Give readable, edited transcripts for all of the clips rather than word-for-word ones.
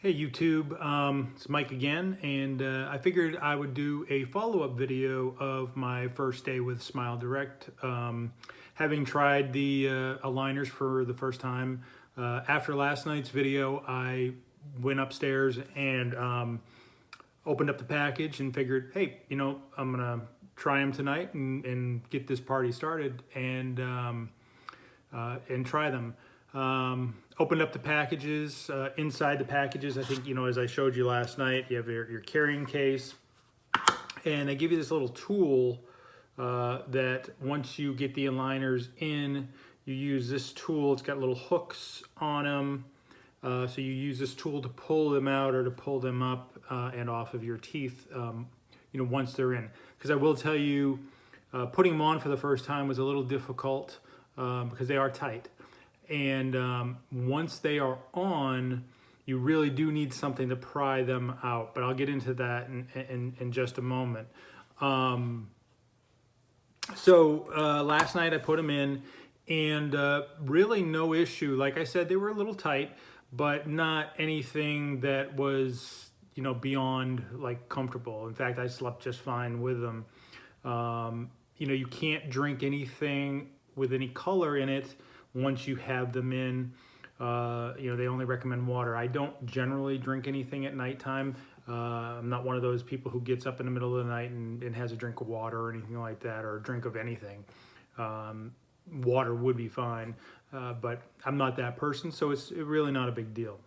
Hey YouTube, it's Mike again, and I figured I would do a follow-up video of my first day with Smile Direct. Having tried the aligners for the first time, after last night's video, I went upstairs and opened up the package and figured, hey, I'm gonna try them tonight and get this party started and try them. Opened up the packages. Inside the packages, I think, as I showed you last night, you have your carrying case, and they give you this little tool that once you get the aligners in, you use this tool. It's got little hooks on them, so you use this tool to pull them out or to pull them up and off of your teeth, once they're in. Because I will tell you, putting them on for the first time was a little difficult because they are tight. And once they are on, you really do need something to pry them out. But I'll get into that in just a moment. Last night I put them in, and really no issue. Like I said, they were a little tight, but not anything that was, beyond like comfortable. In fact, I slept just fine with them. You can't drink anything with any color in it once you have them in. They only recommend water. I don't generally drink anything at nighttime. I'm not one of those people who gets up in the middle of the night and has a drink of water or anything like that, or a drink of anything. Water would be fine, but I'm not that person, so it's really not a big deal.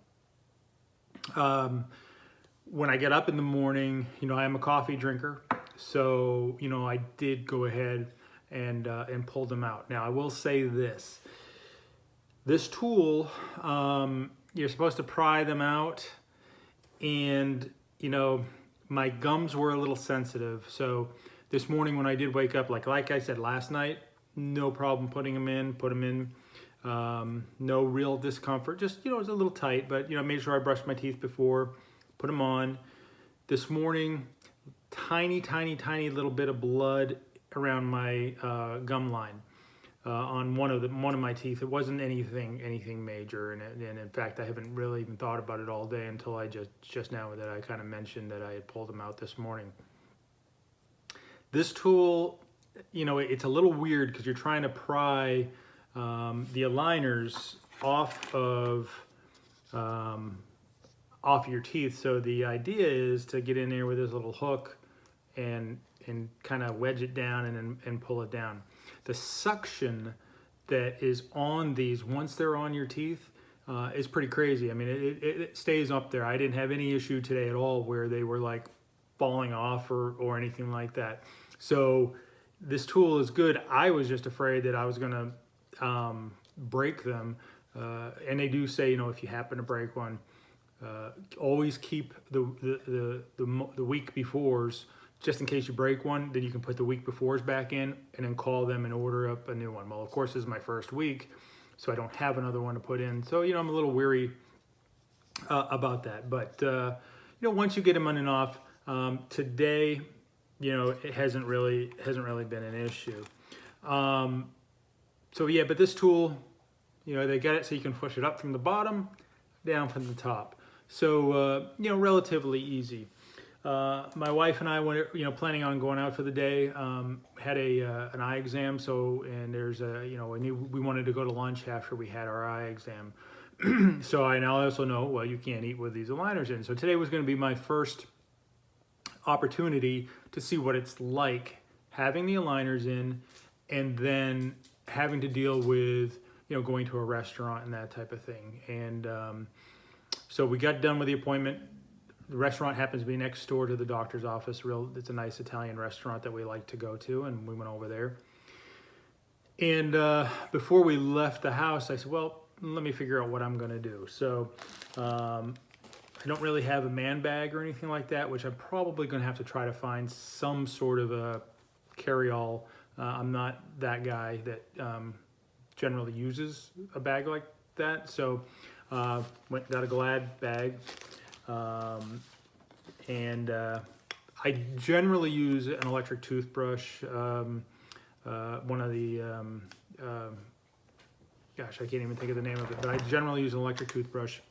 When I get up in the morning, I am a coffee drinker, so I did go ahead and pull them out. Now I will say this. This tool, you're supposed to pry them out, and my gums were a little sensitive. So this morning when I did wake up, like I said last night, no problem putting them in, put them in. No real discomfort, just, it was a little tight, but, made sure I brushed my teeth before, put them on. This morning, tiny little bit of blood around my gum line. On one of my teeth. It wasn't anything major, and in fact I haven't really even thought about it all day until I just now that I kind of mentioned that I had pulled them out this morning. This tool, it's a little weird because you're trying to pry the aligners off of your teeth. So the idea is to get in there with this little hook and kind of wedge it down and pull it down. The suction that is on these once they're on your teeth is pretty crazy. I mean, it stays up there. I didn't have any issue today at all where they were like falling off or anything like that. So this tool is good. I was just afraid that I was gonna break them, and they do say, if you happen to break one, always keep the week befores. Just in case you break one, then you can put the week befores back in and then call them and order up a new one. Well, of course, this is my first week, so I don't have another one to put in. So, I'm a little weary about that. But, once you get them on and off, today, it hasn't really been an issue. But this tool, they got it so you can push it up from the bottom, down from the top. So, relatively easy. My wife and I went, planning on going out for the day. Had an eye exam, and there's we wanted to go to lunch after we had our eye exam. So I now also know, well, you can't eat with these aligners in. So today was going to be my first opportunity to see what it's like having the aligners in, and then having to deal with, going to a restaurant and that type of thing. And so we got done with the appointment. The restaurant happens to be next door to the doctor's office. It's a nice Italian restaurant that we like to go to, and we went over there. And before we left the house, I said, well, let me figure out what I'm going to do. So I don't really have a man bag or anything like that, which I'm probably going to have to try to find some sort of a carry-all. I'm not that guy that generally uses a bag like that. So got a Glad bag. I generally use an electric toothbrush, one of the, gosh, I can't even think of the name of it, but I generally use an electric toothbrush.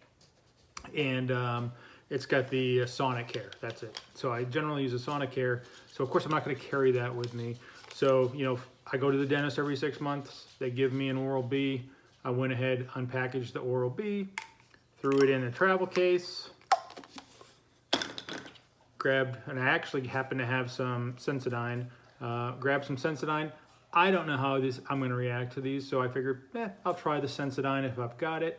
and it's got the Sonicare. That's it. So I generally use a Sonicare. So of course I'm not going to carry that with me. So I go to the dentist every 6 months. They give me an Oral-B. I went ahead, unpackaged the Oral-B, threw it in a travel case, grabbed, and I actually happen to have some Sensodyne. Grabbed some Sensodyne. I don't know how I'm going to react to these, so I figured, I'll try the Sensodyne if I've got it.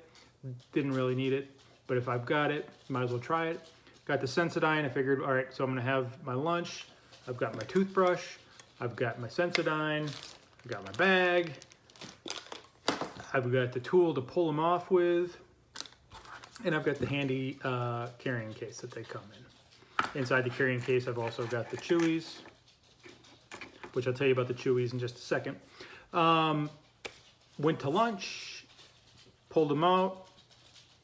Didn't really need it, but if I've got it, might as well try it. Got the Sensodyne. I figured, all right, so I'm going to have my lunch. I've got my toothbrush. I've got my Sensodyne. I've got my bag. I've got the tool to pull them off with, and I've got the handy carrying case that they come in. Inside the carrying case, I've also got the Chewies, which I'll tell you about the Chewies in just a second. Went to lunch, pulled them out,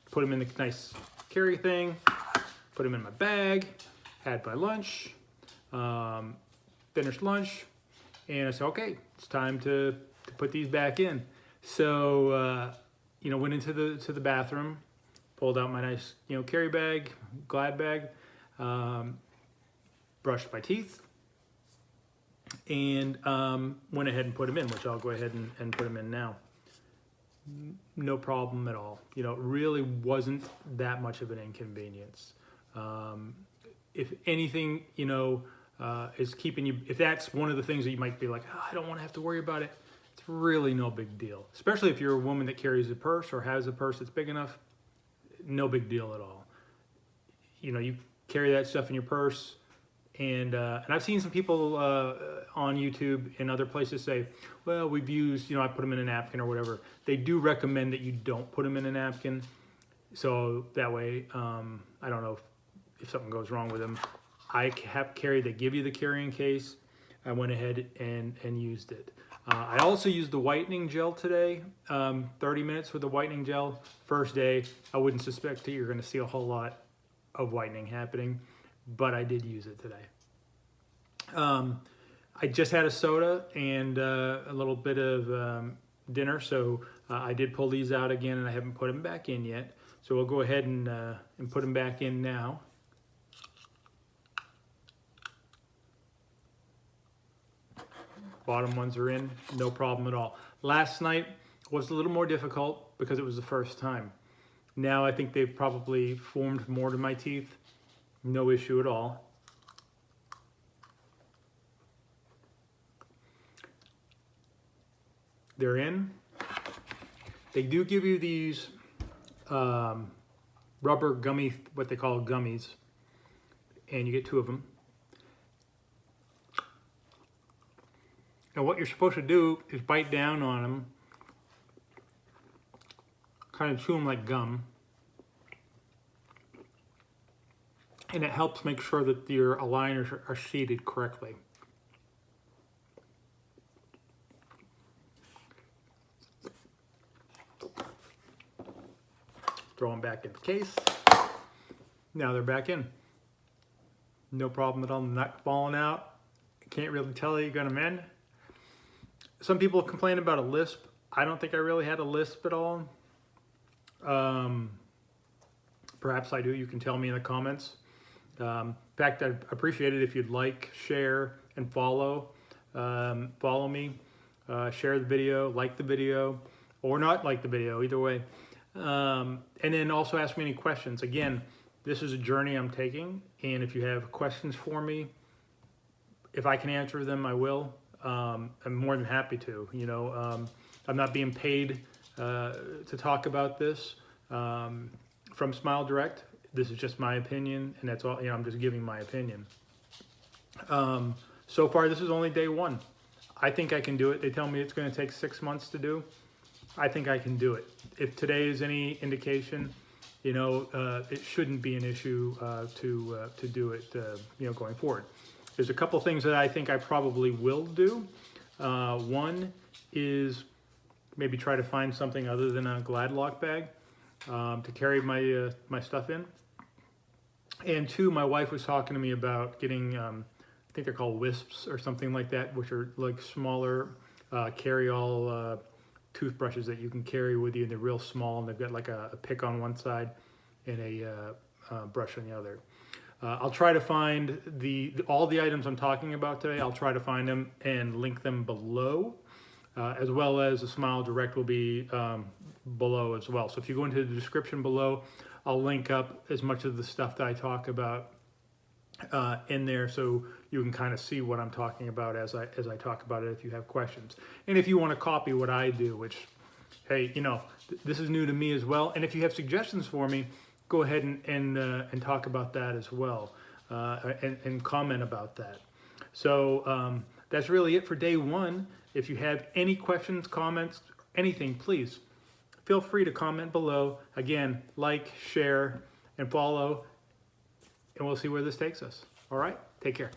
put them in the nice carry thing, put them in my bag, had my lunch, finished lunch, and I said, okay, it's time to put these back in. So, went into the bathroom, pulled out my nice, carry bag, Glad bag, brushed my teeth, and went ahead and put them in, which I'll go ahead and put them in now. No problem at all. It really wasn't that much of an inconvenience. If anything, is keeping you, if that's one of the things that you might be like, I don't want to have to worry about it, it's really no big deal. Especially if you're a woman that carries a purse or has a purse that's big enough, no big deal at all. You carry that stuff in your purse, and I've seen some people on YouTube and other places say, well, we've used, I put them in a napkin or whatever. They do recommend that you don't put them in a napkin. So that way, I don't know if something goes wrong with them. I have carried, they give you the carrying case. I went ahead and used it. I also used the whitening gel today, 30 minutes with the whitening gel. First day, I wouldn't suspect that you're gonna see a whole lot of whitening happening, but I did use it today. I just had a soda and a little bit of dinner, so I did pull these out again, and I haven't put them back in yet. So we'll go ahead and put them back in now. Bottom ones are in, no problem at all. Last night was a little more difficult because it was the first time. Now I think they've probably formed more to my teeth. No issue at all. They're in. They do give you these rubber gummy, what they call gummies, and you get 2 of them. And what you're supposed to do is bite down on them, kind of chew them like gum, and it helps make sure that your aligners are seated correctly. Throw them back in the case. Now they're back in. No problem at all, not falling out. Can't really tell that you got them in. Some people complain about a lisp. I don't think I really had a lisp at all. Perhaps I do. You can tell me in the comments. In fact, I'd appreciate it if you'd like, share, and follow. Follow me. Share the video, like the video, or not like the video, either way. And then also ask me any questions. Again, this is a journey I'm taking, and if you have questions for me, if I can answer them, I will. I'm more than happy to. I'm not being paid to talk about this from Smile Direct. This is just my opinion, and that's all. I'm just giving my opinion. So far, this is only day 1. I think I can do it. They tell me it's going to take 6 months to do. I think I can do it. If today is any indication, it shouldn't be an issue to do it, going forward. There's a couple things that I think I probably will do. One is maybe try to find something other than a Gladlock bag to carry my stuff in. And 2, my wife was talking to me about getting, I think they're called Wisps or something like that, which are like smaller carry-all toothbrushes that you can carry with you. They're real small, and they've got like a pick on one side. and a brush on the other. I'll try to find all the items I'm talking about today. I'll try to find them and link them below, as well as the Smile Direct will be below as well. So if you go into the description below, I'll link up as much of the stuff that I talk about in there, so you can kind of see what I'm talking about as I talk about it if you have questions. And if you want to copy what I do, which, hey, you know, this is new to me as well. And if you have suggestions for me, go ahead and talk about that as well, and comment about that. So that's really it for day one. If you have any questions, comments, anything, please feel free to comment below. Again, like, share, and follow, and we'll see where this takes us. All right, take care.